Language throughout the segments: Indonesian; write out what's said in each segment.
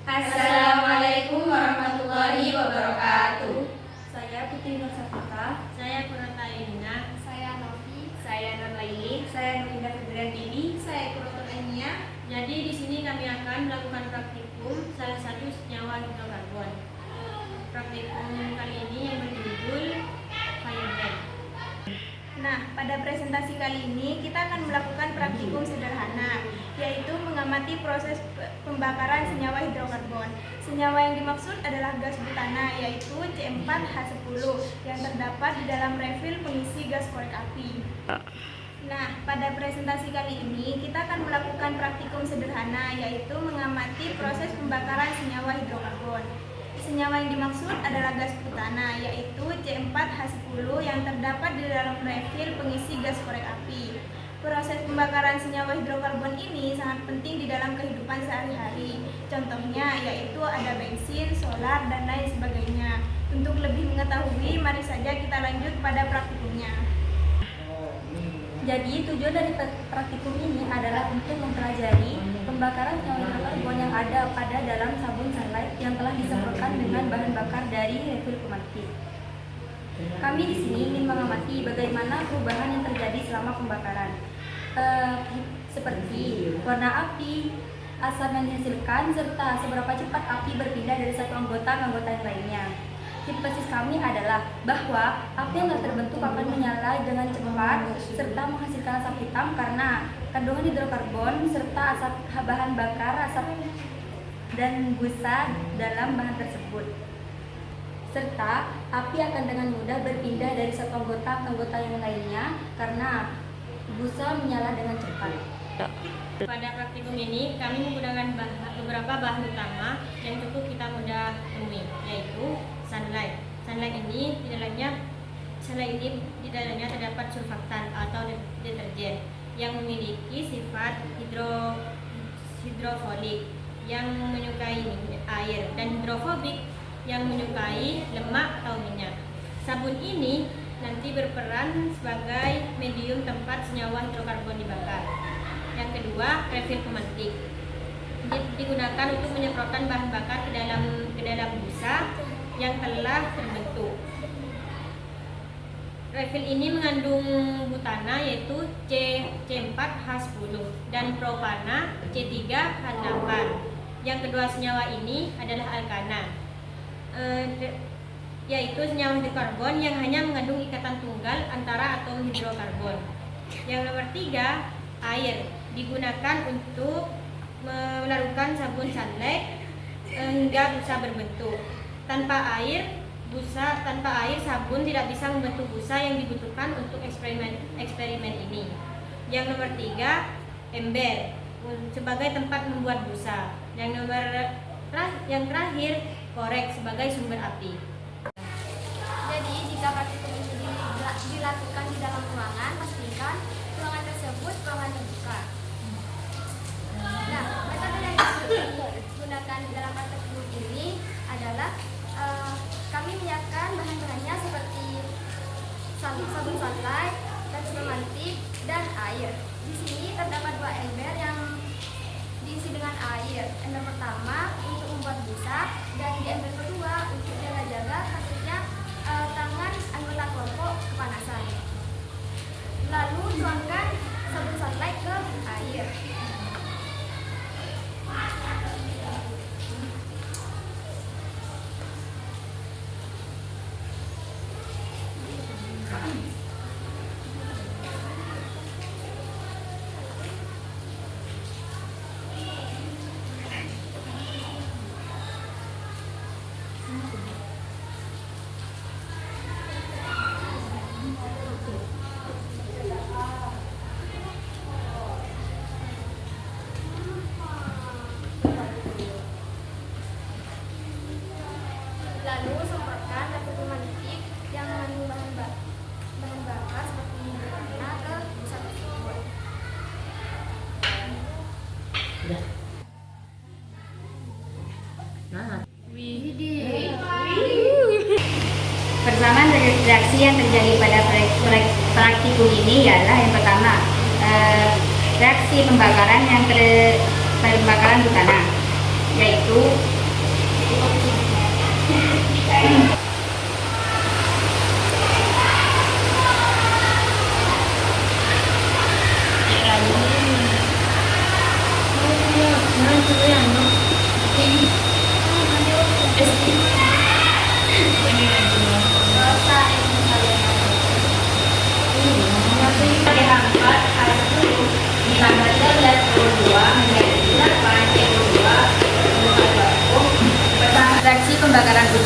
Assalamualaikum warahmatullahi wabarakatuh. Saya Putri Nur Safika. Saya Kurata Elina. Saya Novi. Saya Nur Laili. Saya Nur Indah Febriantini. Saya Kurata Enia. Jadi di sini kami akan melakukan praktikum salah satu senyawa hidrokarbon. Praktikum kali ini yang berjudul Firebrand. Nah, pada presentasi kali ini kita akan melakukan praktikum sederhana, yaitu mengamati proses pembakaran senyawa hidrokarbon. Senyawa yang dimaksud adalah gas butana, yaitu C4H10 yang terdapat di dalam refil pengisi gas korek api. Nah, pada presentasi kali ini kita akan melakukan praktikum sederhana, yaitu mengamati proses pembakaran senyawa hidrokarbon. Senyawa yang dimaksud adalah gas butana, yaitu C4H10 yang terdapat di dalam refil pengisi gas korek api. Proses pembakaran senyawa hidrokarbon ini sangat penting di dalam kehidupan sehari-hari. Contohnya yaitu ada bensin, solar, dan lain sebagainya. Untuk lebih mengetahui, mari saja kita lanjut pada praktikumnya. Jadi tujuan dari praktikum ini adalah untuk mempelajari pembakaran senyawa hidrokarbon yang ada pada dalam sabun sunlight yang telah disemprotkan dengan bahan bakar dari refil pemantik. Kami di sini ingin mengamati bagaimana perubahan yang terjadi selama pembakaran, seperti warna api, asap yang dihasilkan, serta seberapa cepat api berpindah dari satu anggota ke anggota yang lainnya. Hipotesis kami adalah bahwa api yang telah terbentuk akan menyala dengan cepat serta menghasilkan asap hitam karena kandungan hidrokarbon serta asap bahan bakar, asap dan busa dalam bahan tersebut. Serta api akan dengan mudah berpindah dari satu anggota ke anggota yang lainnya karena busa menyala dengan cepat. Pada praktikum ini kami menggunakan beberapa bahan utama yang cukup kita mudah temui, yaitu sunlight. Sunlight ini di dalamnya terdapat surfaktan atau deterjen yang memiliki sifat hidrofolik yang menyukai air dan hidrofobik yang menyukai lemak atau minyak. Sabun ini nanti berperan sebagai medium tempat senyawa hidrokarbon dibakar. Yang kedua, refil pemantik. Digunakan untuk menyemprotkan bahan bakar ke dalam busa yang telah terbentuk. Refil ini mengandung butana yaitu C4H10 dan propana C3H8. Yang kedua senyawa ini adalah alkana, yaitu senyawa hidrokarbon yang hanya mengandung ikatan tunggal antara atom hidrokarbon. Yang nomor 3, air, digunakan untuk melarutkan sabun sunlight hingga busa berbentuk. Tanpa air sabun tidak bisa membentuk busa yang dibutuhkan untuk eksperimen ini. Yang nomor 3, ember, sebagai tempat membuat busa. Yang terakhir, korek sebagai sumber api. Jadi, jika praktikum ini dilakukan di dalam ruangan, pastikan ruangan tersebut ruangan terbuka. Nah, metode yang digunakan di dalam praktikum ini adalah kami menyiapkan bahan-bahannya seperti sabun sunlight, gas pemantik, dan air. Di sini terdapat 2 ember yang diisi dengan air. Ember pertama untuk membuat busa, dan di ember kedua untuk jaga-jaga kasusnya tangan anggota kelompok kepanasan. Lalu tuangkan sabun sunlight ke air. Lalu semprotkan refil pemantik yang mengandung bahan bakar seperti butana ke busa tersebut. Persamaan reaksi yang terjadi pada praktikum ini ialah yang pertama, reaksi pembakaran butana, yaitu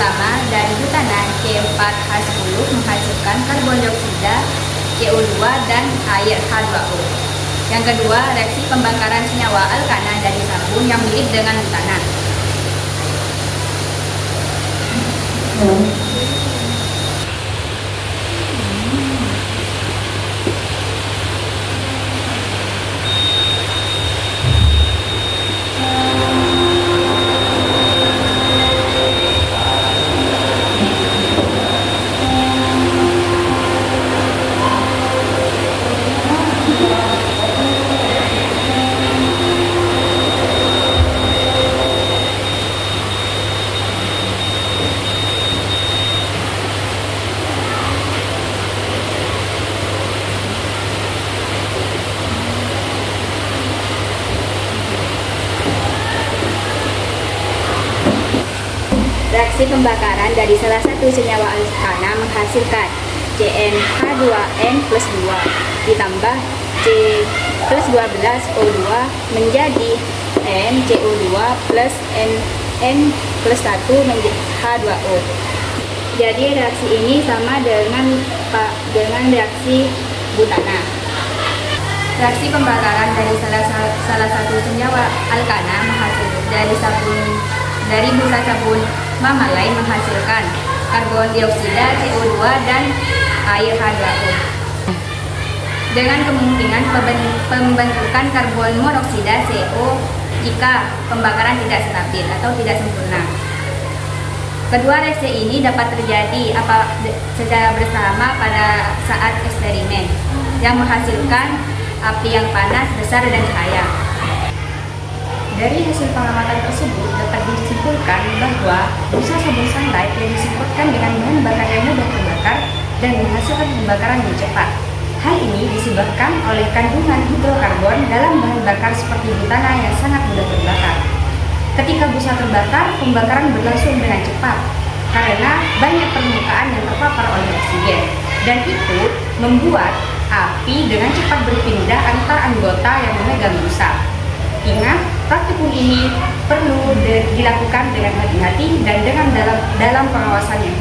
pertama, dari butana C4H10 menghasilkan karbon dioksida, CO2, dan air H2O. Yang kedua, reaksi pembakaran senyawa alkana dari sabun yang mirip dengan butana. Reaksi pembakaran dari salah satu senyawa alkana menghasilkan CnH2n plus 2 ditambah C plus 12O2 menjadi NCO2 plus N plus 1 menjadi H2O. Jadi reaksi ini sama dengan reaksi butana. Reaksi pembakaran dari salah satu senyawa alkana menghasilkan dari busa sabun Mama Lain menghasilkan karbon dioksida, CO2, dan air H2O. Dengan kemungkinan pembentukan karbon monoksida CO jika pembakaran tidak stabil atau tidak sempurna. Kedua reaksi ini dapat terjadi secara bersama pada saat eksperimen yang menghasilkan api yang panas, besar, dan cahaya. Dari hasil pengamatan tersebut dapat disimpulkan bahwa busa sabun sunlight yang disemprotkan dengan bahan bakar yang mudah terbakar dan menghasilkan pembakaran yang cepat. Hal ini disebabkan oleh kandungan hidrokarbon dalam bahan bakar seperti butana yang sangat mudah terbakar. Ketika busa terbakar, pembakaran berlangsung dengan cepat karena banyak permukaan yang terpapar oleh oksigen, dan itu membuat api dengan cepat berpindah antar anggota yang memegang busa. Ingat, praktikum ini perlu dilakukan dengan hati-hati dan dalam pengawasan yang